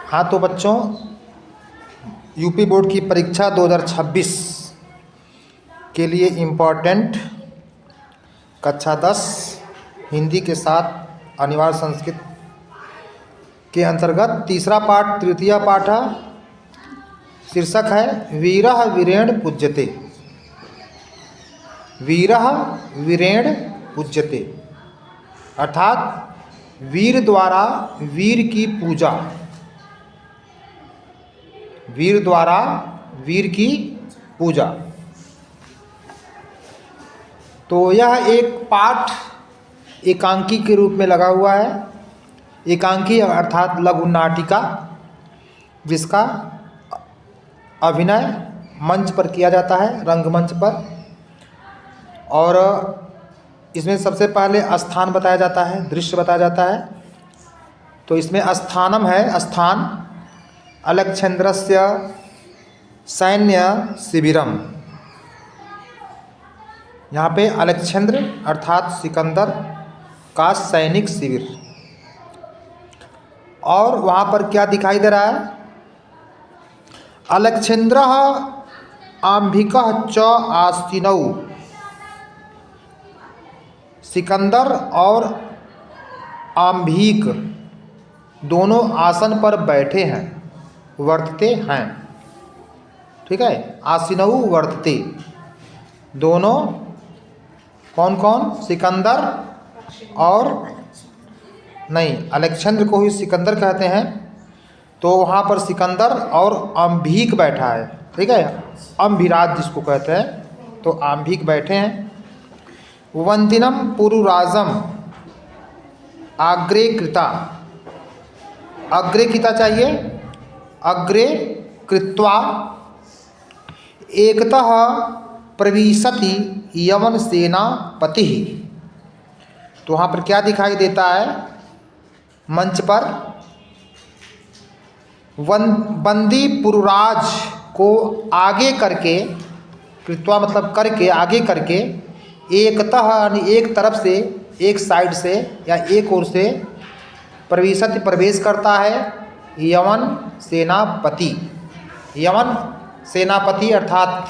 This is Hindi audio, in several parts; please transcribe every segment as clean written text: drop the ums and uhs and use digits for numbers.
हाँ तो बच्चों, यूपी बोर्ड की परीक्षा 2026 के लिए इम्पोर्टेंट कक्षा 10 हिंदी के साथ अनिवार्य संस्कृत के अंतर्गत तीसरा पाठ तृतीय पाठ है। शीर्षक है वीरः वीरेण पूज्यते। वीरः वीरेण पूज्यते अर्थात वीर द्वारा वीर की पूजा। वीर द्वारा वीर की पूजा। तो यह एक पाठ एकांकी के रूप में लगा हुआ है। एकांकी अर्थात लघु नाटिका, जिसका अभिनय मंच पर किया जाता है, रंगमंच पर। और इसमें सबसे पहले स्थान बताया जाता है, दृश्य बताया जाता है। तो इसमें स्थानम है, स्थान अलेक्जेंद्रस्य सैन्य शिविरम। यहाँ पे अलेक्जेंद्र अर्थात सिकंदर का सैनिक शिविर। और वहाँ पर क्या दिखाई दे रहा है? अलेक्जेंद्र आंभिक च आस्तिनौ। सिकंदर और आंभिक दोनों आसन पर बैठे हैं, वर्तते हैं। ठीक है, आसीनौ वर्तते। दोनों कौन कौन? सिकंदर और नहीं, अलेक्जेंद्र को ही सिकंदर कहते हैं। तो वहाँ पर सिकंदर और आंभिक बैठा है। ठीक है, अम्भिराज जिसको कहते हैं, तो आंभिक बैठे हैं। वंदिनम पुरुराजम आग्रे कृता। अग्रे कृता चाहिए, अग्रे कृत्वा एकतः प्रविशति यवन सेनापति। तो वहाँ पर क्या दिखाई देता है? मंच पर बंदी पुरुराज को आगे करके, कृत्वा मतलब करके, आगे करके, एकतः यानी एक तरफ से, एक साइड से या एक ओर से, प्रविशति प्रवेश करता है यवन सेनापति। यवन सेनापति अर्थात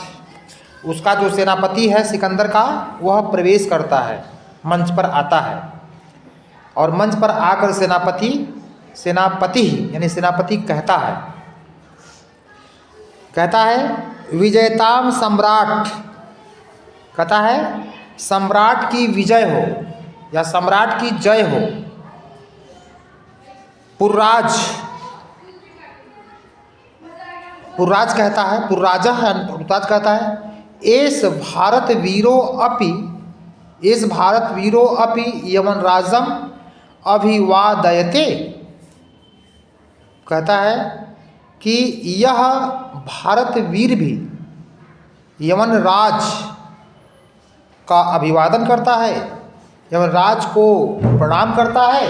उसका जो सेनापति है सिकंदर का, वह प्रवेश करता है, मंच पर आता है। और मंच पर आकर सेनापति यानी सेनापति कहता है विजयताम सम्राट। कहता है सम्राट की विजय हो या सम्राट की जय हो। पुर्राज कहता है, पुर्राज कहता है एस भारत वीरो अपि यवन राजम अभिवादयते। कहता है कि यह भारत वीर भी यवन राज का अभिवादन करता है, यवन राज को प्रणाम करता है।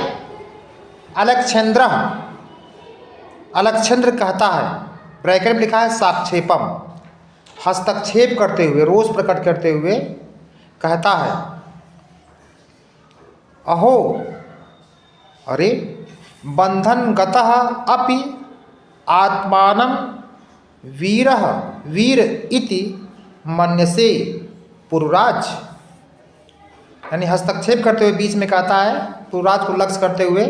अलेक्जेंद्र कहता है, ब्रैकेट में लिखा है साक्षेपम, हस्तक्षेप करते हुए, रोष प्रकट करते हुए कहता है अहो, अरे, बंधन गतः अपि आत्मानं वीरः वीर इति मन्यसे पुरुराज। यानी हस्तक्षेप करते हुए बीच में कहता है, पुरुराज को लक्ष्य करते हुए,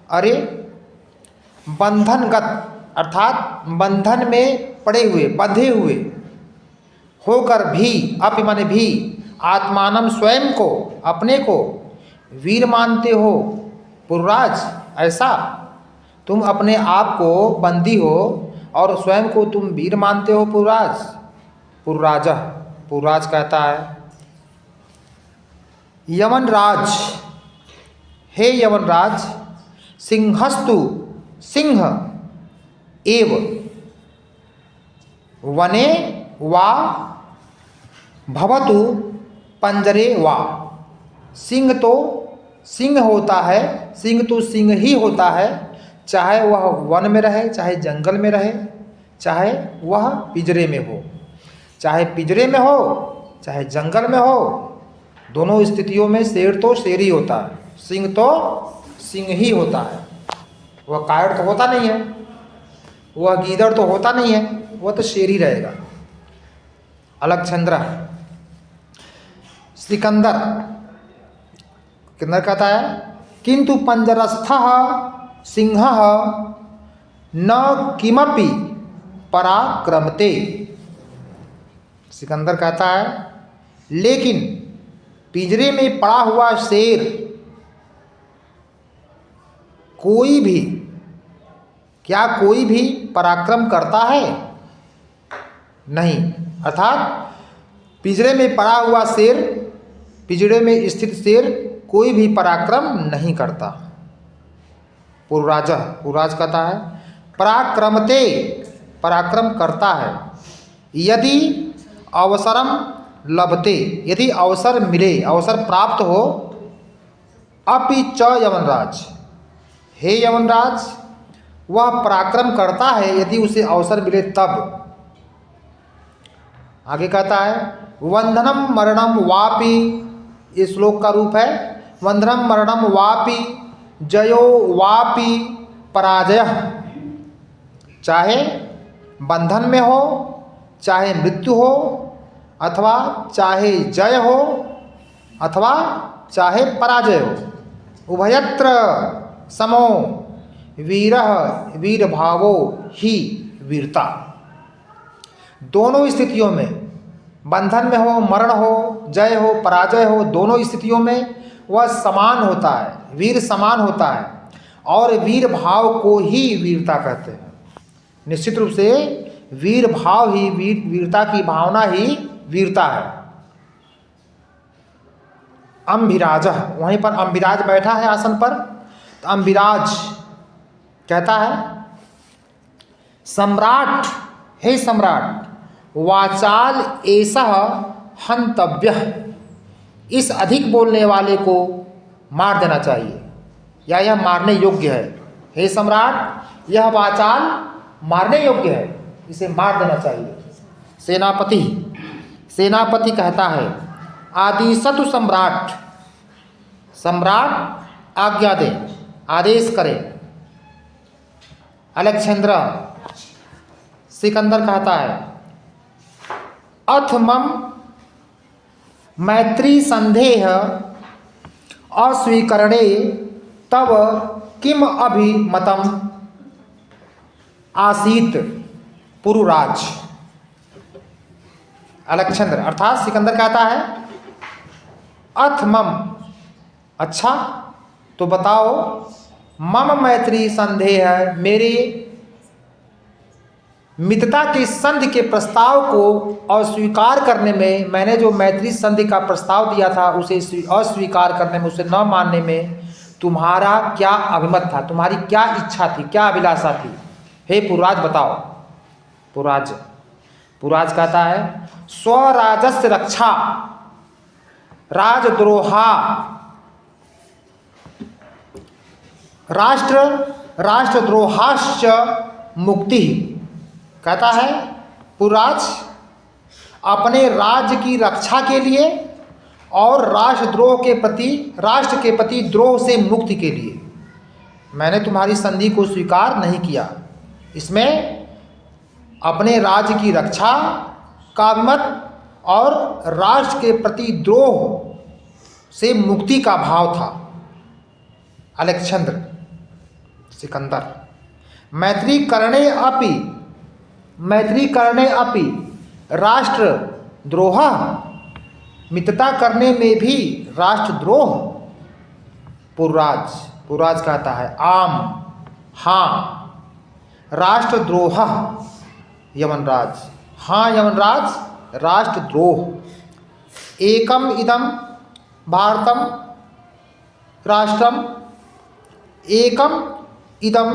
अरे बंधनगत अर्थात बंधन में पड़े हुए, बंधे हुए होकर भी, अपि माने भी, आत्मानम स्वयं को, अपने को, वीर मानते हो पुरुराज। ऐसा तुम अपने आप को बंदी हो और स्वयं को तुम वीर मानते हो पुरुराज। पुरुराज कहता है यवनराज, हे यवनराज, सिंहस्तु सिंह एव वने वा भवतु पंजरे वा। सिंह तो सिंह होता है, सिंह तो सिंह ही होता है, चाहे वह वन में रहे, चाहे जंगल में रहे, चाहे वह पिंजरे में हो। चाहे पिंजरे में हो, चाहे जंगल में हो, दोनों स्थितियों में शेर तो शेर ही होता है, सिंह तो सिंह ही होता है। वह कायड़ तो होता नहीं है। वह गीदड़ तो होता नहीं है, वह तो शेर ही रहेगा। अलकचंद्र सिकंदर किन्नर कहता है किंतु पंजरस्थः सिंहः न किमपि पराक्रमते। सिकंदर कहता है लेकिन पिंजरे में पड़ा हुआ शेर कोई भी, क्या कोई भी पराक्रम करता है? नहीं। अर्थात पिंजरे में पड़ा हुआ शेर, पिंजरे में स्थित शेर कोई भी पराक्रम नहीं करता। पुरुराज कहता है पराक्रमते, पराक्रम करता है। यदि अवसरम लभते, यदि अवसर मिले, अवसर प्राप्त हो। अपि च यवनराज, हे यवनराज, वह पराक्रम करता है यदि उसे अवसर मिले तब। आगे कहता है वंदनम मरणम वापि, इस श्लोक का रूप है वंदनम मरणम वापि जयो वापि पराजय। चाहे बंधन में हो, चाहे मृत्यु हो, अथवा चाहे जय हो, अथवा चाहे पराजय हो। उभयत्र समो वीरः वीरभावो ही वीरता। दोनों स्थितियों में, बंधन में हो, मरण हो, जय हो, पराजय हो, दोनों स्थितियों में वह समान होता है, वीर समान होता है। और वीर भाव को ही वीरता कहते हैं। निश्चित रूप से वीर भाव ही, वीरता की भावना ही वीरता है। अम्बिराज, वहीं पर अम्बिराज बैठा है आसन पर, तो अम्बिराज कहता है सम्राट, हे सम्राट, वाचाल एषः हंतव्यः, इस अधिक बोलने वाले को मार देना चाहिए या यह मारने योग्य है। हे सम्राट, यह वाचाल मारने योग्य है, इसे मार देना चाहिए। सेनापति कहता है आदिशतु सम्राट, सम्राट आज्ञा दे, आदेश करे। अलकचंद्र सिकंदर कहता है अथ मम मैत्री संदेह अस्वीकरणे तब किम अभिमतम आसीत पुरुराज। अलकचंद्र अर्थात सिकंदर कहता है अथ मम, अच्छा तो बताओ, मम मैत्री संदेह है, मेरे मित्रता के संधि के प्रस्ताव को अस्वीकार करने में, मैंने जो मैत्री संधि का प्रस्ताव दिया था उसे अस्वीकार करने में, उसे न मानने में तुम्हारा क्या अभिमत था, तुम्हारी क्या इच्छा थी, क्या अभिलाषा थी? हे पुरुराज बताओ। पुरुराज कहता है स्वराजस्य रक्षा राजद्रोहा राष्ट्रद्रोहाश्च मुक्ति। कहता है पुरुराज अपने राज्य की रक्षा के लिए और राष्ट्र के प्रति द्रोह से मुक्ति के लिए मैंने तुम्हारी संधि को स्वीकार नहीं किया। इसमें अपने राज्य की रक्षा का अभिमत और राष्ट्र के प्रति द्रोह से मुक्ति का भाव था। अलकचंद्र सिकंदर मैत्री करणे अपि राष्ट्र द्रोह, मित्रता करने में भी राष्ट्रद्रोह। पुरुराज कहता है आम, हाँ, राष्ट्रद्रोह यमनराज, हाँ यमनराज, राष्ट्रद्रोह। एकम इदम भारतम राष्ट्रम, एकम इदम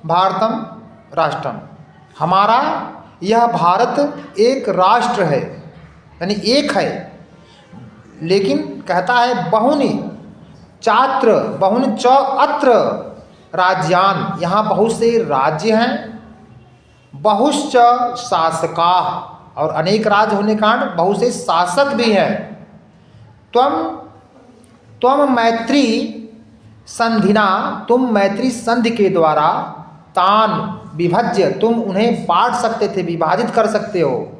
भारतम राष्ट्रम, हमारा यह भारत एक राष्ट्र है, यानी एक है। लेकिन कहता है बहुनि च अत्र राज्यान, यहाँ बहुत से राज्य हैं। बहुश्च शासका, और अनेक राज्य होने के कारण बहुत से शासक भी हैं। त्वम मैत्री संधिना, तुम मैत्री संधि के द्वारा तान विभज्य, तुम उन्हें बांट सकते थे, विभाजित कर सकते हो।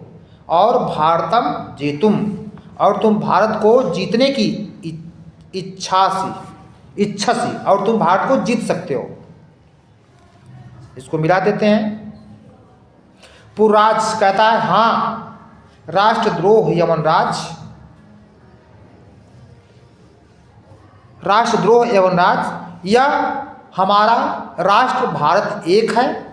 और भारतम जेतुम, और तुम भारत को जीतने की इच्छसी, और तुम भारत को जीत सकते हो। इसको मिला देते हैं। पुरराज कहता है हाँ, राष्ट्रद्रोह यवनराज, राष्ट्रद्रोह यवनराज, यह हमारा राष्ट्र भारत एक है,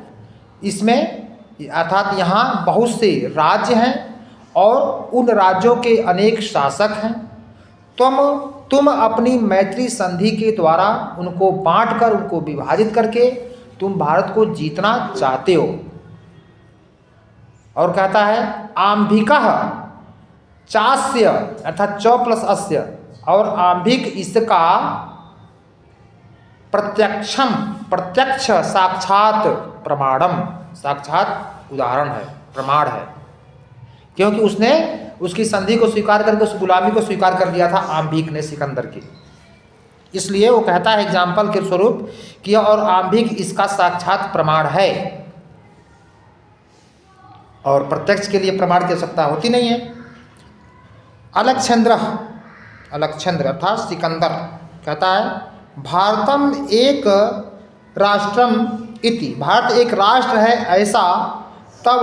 इसमें अर्थात यहाँ बहुत से राज्य हैं और उन राज्यों के अनेक शासक हैं। तुम अपनी मैत्री संधि के द्वारा उनको बांटकर, उनको विभाजित करके तुम भारत को जीतना चाहते हो। और कहता है आंभिकः चास्य, अर्थात च प्लस अस्य, और आंभिक इसका प्रत्यक्ष साक्षात प्रमाणम, साक्षात उदाहरण है, प्रमाण है, क्योंकि उसने उसकी संधि को स्वीकार करके उस गुलामी को स्वीकार कर लिया था आंभिक ने सिकंदर की। इसलिए वो कहता है एग्जाम्पल के स्वरूप कि और आंभिक इसका साक्षात प्रमाण है, और प्रत्यक्ष के लिए प्रमाण की आवश्यकता होती नहीं है। अलक्षेंद्र अर्थात सिकंदर कहता है भारतम एक राष्ट्रम इति, भारत एक राष्ट्र है ऐसा, तब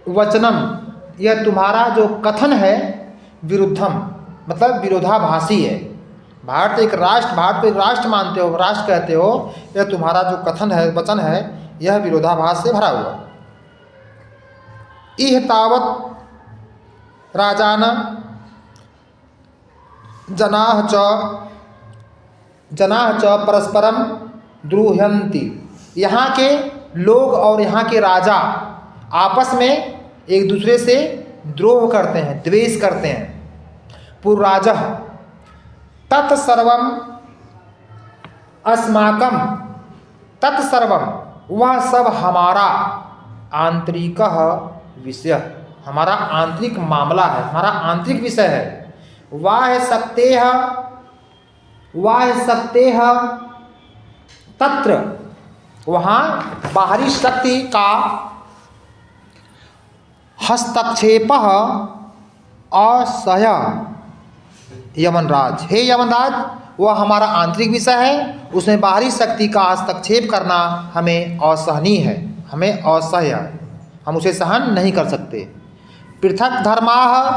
वचनम, यह तुम्हारा जो कथन है, विरुद्धम मतलब विरोधाभासी है। भारत एक राष्ट्र, भारत को एक राष्ट्र मानते हो, राष्ट्र कहते हो, यह तुम्हारा जो कथन है, वचन है, यह विरोधाभास से भरा हुआ। इह तावत राजान जनाः च परस्परम द्रुह्यन्ति, यहाँ के लोग और यहाँ के राजा आपस में एक दूसरे से द्रोह करते हैं, द्वेष करते हैं। पुरराजः तत्सर्वम अस्माकम, तत्सर्वम वह सब हमारा आंतरिक विषय, हमारा आंतरिक मामला है, हमारा आंतरिक विषय है। वाह शक्ति है तत्र, वहाँ बाहरी शक्ति का हस्तक्षेप असह्य यमनराज, हे यमनराज, वह हमारा आंतरिक विषय है, उसमें बाहरी शक्ति का हस्तक्षेप करना हमें असहनीय है, हमें असह्य है, हम उसे सहन नहीं कर सकते। पृथक धर्माः,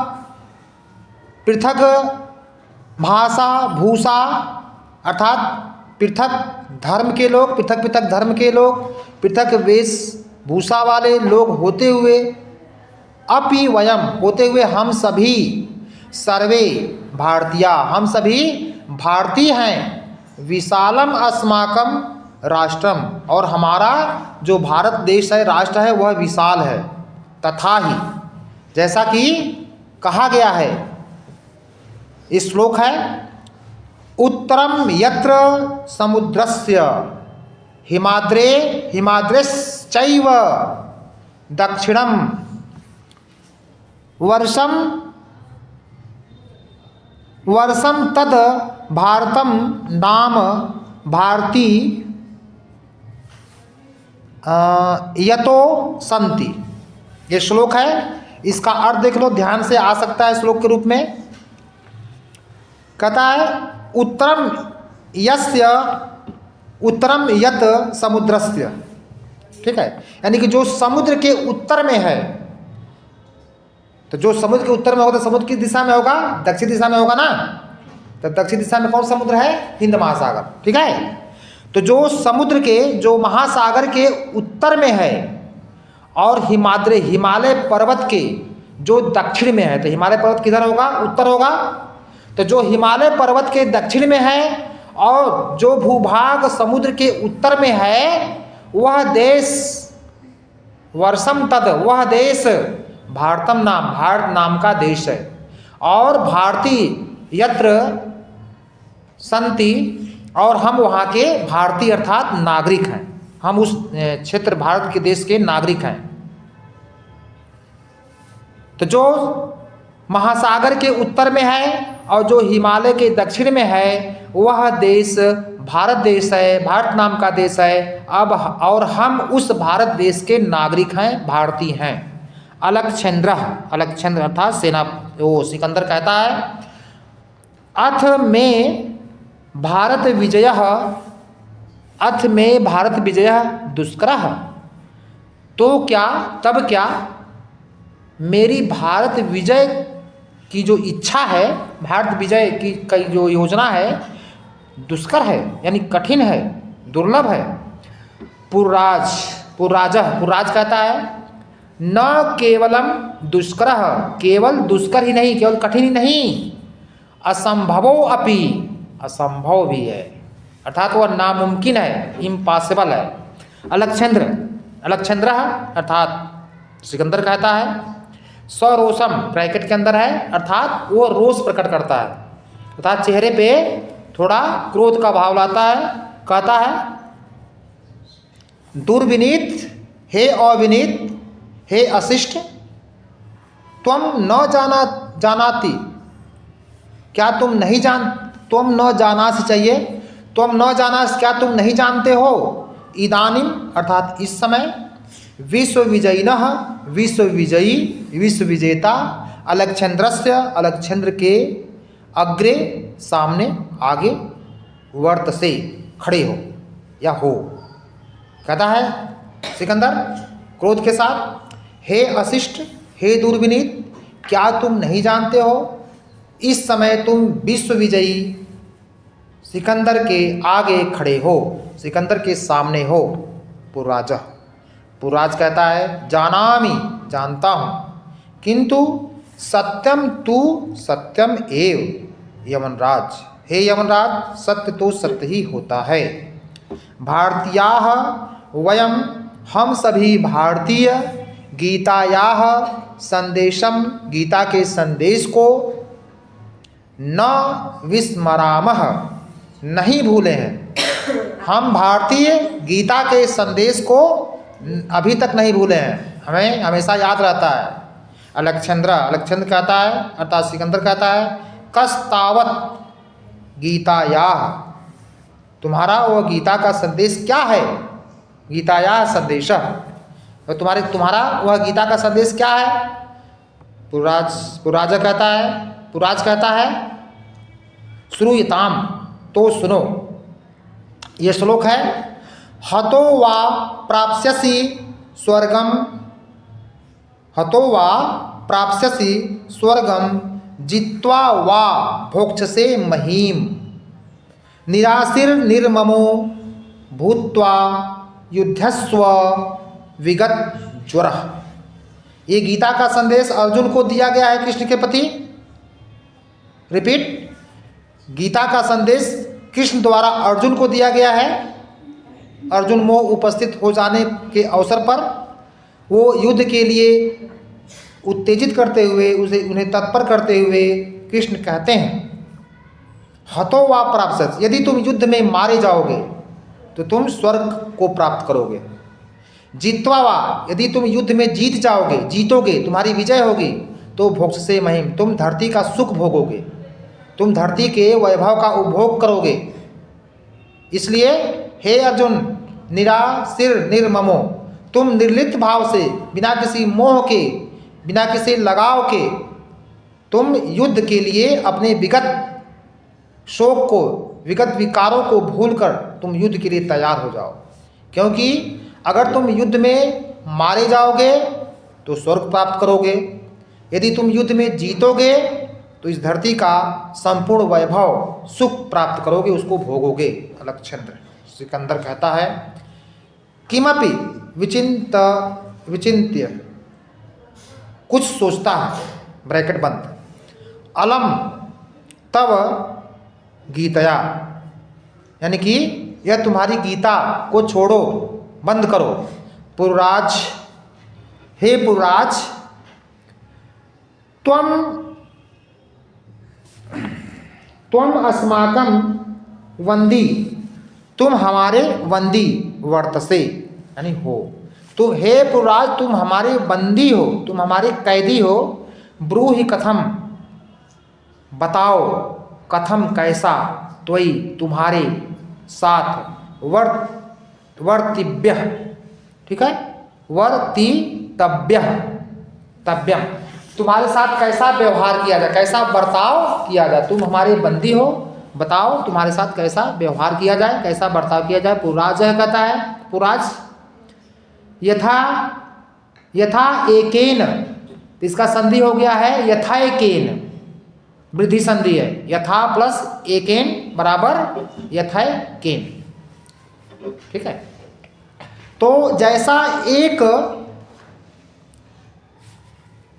पृथक भाषा भूषा, अर्थात पृथक धर्म के लोग, पृथक धर्म के लोग, पृथक वेशभूषा वाले लोग होते हुए, अपि वयम होते हुए हम सभी, सर्वे भारतीया हम सभी भारतीय हैं। विशालम अस्माकं राष्ट्रम, और हमारा जो भारत देश है, राष्ट्र है, वह विशाल है। तथा ही, जैसा कि कहा गया है, इस श्लोक है उत्तरम यत्र समुद्रस्य हिमाद्रेश्चैव दक्षिणम वर्षम तद भारतम नाम भारती यतो संति। ये श्लोक है, इसका अर्थ देख लो, ध्यान से आ सकता है श्लोक के रूप में। कहता है उत्तरम यत समुद्रस्य, ठीक है, यानी कि जो समुद्र के उत्तर में है, तो जो समुद्र के उत्तर में होगा तो समुद्र किस दिशा में होगा? दक्षिण दिशा में होगा ना। तो दक्षिण दिशा में कौन समुद्र है? हिंद महासागर, ठीक है। तो जो समुद्र के, जो महासागर के उत्तर में है, और हिमालय पर्वत के जो दक्षिण में है, तो हिमालय पर्वत किधर होगा? उत्तर होगा। तो जो हिमालय पर्वत के दक्षिण में है और जो भूभाग समुद्र के उत्तर में है, वह देश वर्षम तद, वह देश भारतम नाम, भारत नाम का देश है। और भारतीय यत्र संति, और हम वहाँ के भारतीय अर्थात नागरिक हैं, हम उस क्षेत्र भारत के देश के नागरिक हैं। तो जो महासागर के उत्तर में है और जो हिमालय के दक्षिण में है, वह देश भारत देश है, भारत नाम का देश है अब, और हम उस भारत देश के नागरिक हैं, भारतीय हैं। अलक्षेंद्र, अलक्षेंद्र अर्थात सेना, वो सिकंदर कहता है अथ में भारत विजयः, अथ में भारत विजयः दुष्करः, तो क्या, तब क्या मेरी भारत विजय की जो इच्छा है, भारत विजय की जो योजना है दुष्कर है, यानी कठिन है, दुर्लभ है। पुरराज, पुरराजः, पुरराज कहता है न केवलम दुष्करः, केवल दुष्कर ही नहीं, केवल कठिन ही नहीं, असंभवो अपि, असंभव भी है, अर्थात वह नामुमकिन है, इम्पॉसिबल है। अलक्षेंद्र, अलक्षेंद्र अर्थात सिकंदर कहता है सरोषम, ब्रैकेट के अंदर है, अर्थात वो रोष प्रकट करता है, अर्थात चेहरे पे थोड़ा क्रोध का भाव लाता है। कहता है दुर्विनीत, हे अविनीत, हे अशिष्ट, तुम न जानाती, क्या तुम नहीं जान, तुम न जाना से चाहिए, तुम न जाना, क्या तुम नहीं जानते हो, इदानीम अर्थात इस समय, विश्व विजयिनः, विश्व विजयी, विश्व विजेता, अलक्षेंद्रस्य, अलक्षेंद्र के, अग्रे सामने, आगे, वर्त से खड़े हो या हो। कहता है सिकंदर क्रोध के साथ हे अशिष्ट, हे दुर्विनीत, क्या तुम नहीं जानते हो इस समय तुम विश्व विजयी सिकंदर के आगे खड़े हो, सिकंदर के सामने हो। पुरराज, पुरराज कहता है जानामि, जानता हूँ, किंतु सत्यम तु सत्यम एव यमनराज, हे यमनराज सत्य तो सत्य ही होता है। भारतीयाः वयम, हम सभी भारतीय, गीतायाः संदेशम, गीता के संदेश को, न विस्मरामः, नहीं भूले हैं, हम भारतीय गीता के संदेश को अभी तक नहीं भूले हैं, हमें हमेशा याद रहता है। अलक्षेंद्र, अलक्षेंद्र कहता है अर्थात सिकंदर कहता है कस्तावत गीतायाः, तुम्हारा वह गीता का संदेश क्या है, गीतायाः संदेशः, तो तुम्हारा वह गीता का संदेश क्या है। पुरराज कहता है, पुरराज कहता है श्रूयताम, तो सुनो। ये श्लोक है हतो वा प्राप्स्यसि स्वर्गम, हतो वा प्राप्स्यसि स्वर्गम जित्वा वा भोक्षसे महीम, निराशिर निर्ममो भूत्वा युद्धस्व विगत ज्वरः। ये गीता का संदेश अर्जुन को दिया गया है कृष्ण के प्रति। रिपीट, गीता का संदेश कृष्ण द्वारा अर्जुन को दिया गया है। अर्जुन मोह उपस्थित हो जाने के अवसर पर वो युद्ध के लिए उत्तेजित करते हुए, उन्हें तत्पर करते हुए कृष्ण कहते हैं हतो वा प्राप्त, यदि तुम युद्ध में मारे जाओगे तो तुम स्वर्ग को प्राप्त करोगे। जीतवा वा, यदि तुम युद्ध में जीत जाओगे, जीतोगे, तुम्हारी विजय होगी, तो भोक्ष से महिम, तुम धरती का सुख भोगोगे, तुम धरती के वैभव का उपभोग करोगे। इसलिए हे अर्जुन निराशिर निर्ममो, तुम निर्लिप्त भाव से, बिना किसी मोह के, बिना किसी लगाव के, तुम युद्ध के लिए अपने विगत शोक को, विगत विकारों को भूलकर तुम युद्ध के लिए तैयार हो जाओ। क्योंकि अगर तुम युद्ध में मारे जाओगे तो स्वर्ग प्राप्त करोगे, यदि तुम युद्ध में जीतोगे तो इस धरती का संपूर्ण वैभव सुख प्राप्त करोगे, उसको भोगोगे। अलक्षेंद्र, सिकंदर कहता है किमपि विचिंत्य, कुछ सोचता है, ब्रैकेट बंद, अलम तब गीतया, यानी कि यह तुम्हारी गीता को छोड़ो, बंद करो। पुरराज, हे पुरराज, त्वम अस्माकं वंदी, तुम हमारे वंदी, वर्तसे यानी हो, तो हे पुरराज तुम हमारे बंदी हो, तुम हमारे कैदी हो। ब्रूहि कथम, बताओ, कथम कैसा, त्वयि तुम्हारे, साथ, वर्तिव्य, ठीक है, वर्तितव्य, तव्यम, तुम्हारे साथ कैसा व्यवहार किया जाए, कैसा बर्ताव किया जाए, तुम हमारे बंदी हो, बताओ तुम्हारे साथ कैसा व्यवहार किया जाए, कैसा बर्ताव किया जाए। पुराज कहता है, पुराज, यथा, यथा एकेन, इसका संधि हो गया है यथा एकेन, वृद्धि संधि है, यथा प्लस एकेन बराबर यथा एकेन, ठीक है। तो जैसा एक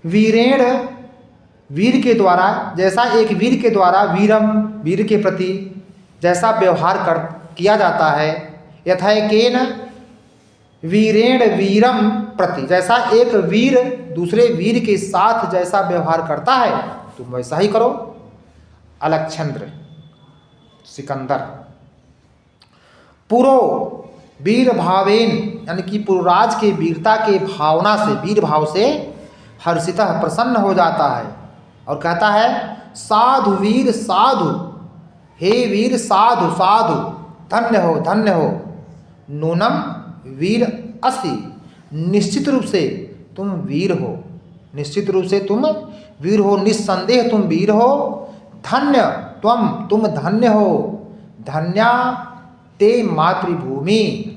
वीरेण, वीर के द्वारा, जैसा एक वीर के द्वारा वीरम, वीर के प्रति जैसा व्यवहार किया जाता है, यथा एकेन वीरेण वीरम प्रति, जैसा एक वीर दूसरे वीर के साथ जैसा व्यवहार करता है तुम वैसा ही करो। अलक्षंद्र, सिकंदर, पुरो वीर भावेन, यानी कि पुरुराज के वीरता के भावना से, वीर भाव से हर्षितः, प्रसन्न हो जाता है और कहता है साधु वीर साधु, हे वीर साधु साधु, धन्य हो धन्य हो, नूनम वीर असि, निश्चित रूप से तुम वीर हो, निश्चित रूप से तुम वीर हो, निस्संदेह तुम वीर हो। धन्य त्वम, तुम धन्य हो, धन्या ते मातृभूमि,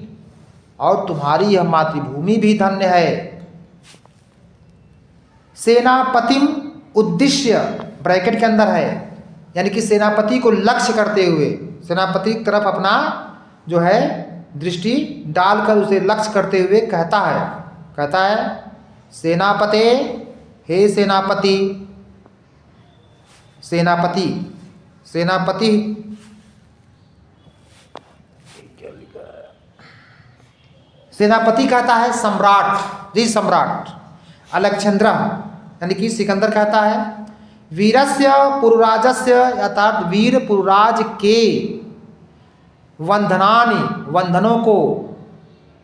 और तुम्हारी यह मातृभूमि भी धन्य है। सेनापतिम उद्देश्य, ब्रैकेट के अंदर है, यानी कि सेनापति को लक्ष्य करते हुए, सेनापति की तरफ अपना जो है दृष्टि डालकर उसे लक्ष्य करते हुए कहता है सेनापते, हे सेनापति, सेनापति, सेनापति, सेनापति कहता है सम्राट, जी सम्राट। अलक्षंद्र यानी कि सिकंदर कहता है वीरस्य पुरुराजस्य, अर्थात वीर पुरुराज के वंधनानि, बंधनों को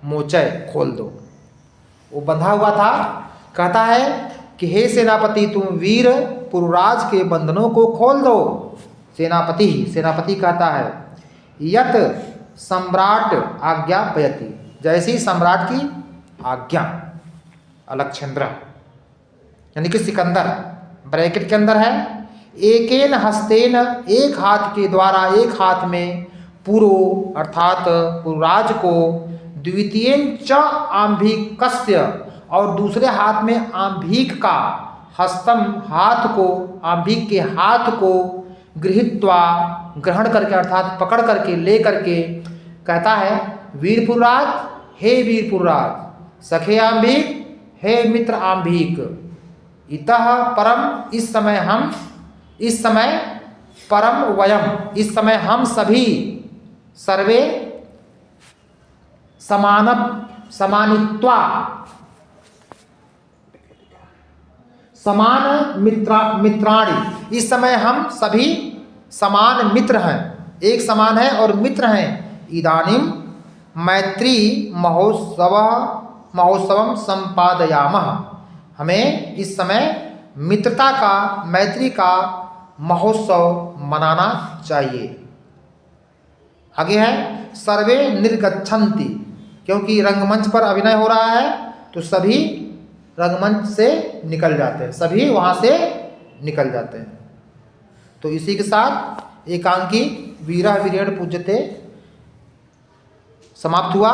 मोचय, खोल दो, वो बंधा हुआ था, कहता है कि हे सेनापति तुम वीर पुरुराज के बंधनों को खोल दो। सेनापति, सेनापति कहता है यत सम्राट आज्ञापयति, जैसी सम्राट की आज्ञा। अलक्षंद्र यानी कि सिकंदर, ब्रैकेट के अंदर है, एकेन हस्तेन, एक हाथ के द्वारा, एक हाथ में, पुरो अर्थात पुरुराज को, द्वितीयेन च आंभिकस्य, और दूसरे हाथ में आंभिक का, हस्तम हाथ को, आंभिक के हाथ को, गृहीत्वा ग्रहण करके अर्थात पकड़ करके, ले करके कहता है वीर पुरुराज, हे वीर पुरुराज, सखे आंभिक, हे मित्र आंभिक, इतः परम, इस समय हम, इस समय परम वयम, इस समय हम सभी, सर्वे समान, समानित्वा, समान मित्राणि, इस समय हम सभी समान मित्र हैं, एक समान है और मित्र हैं। इदानीम मैत्री महोत्सवम संपादयामः, हमें इस समय मित्रता का, मैत्री का महोत्सव मनाना चाहिए। आगे है सर्वे निर्गच्छन्ति, क्योंकि रंगमंच पर अभिनय हो रहा है तो सभी रंगमंच से निकल जाते हैं, सभी वहाँ से निकल जाते हैं। तो इसी के साथ एकांकी वीरा वीरेण पूज्यते समाप्त हुआ।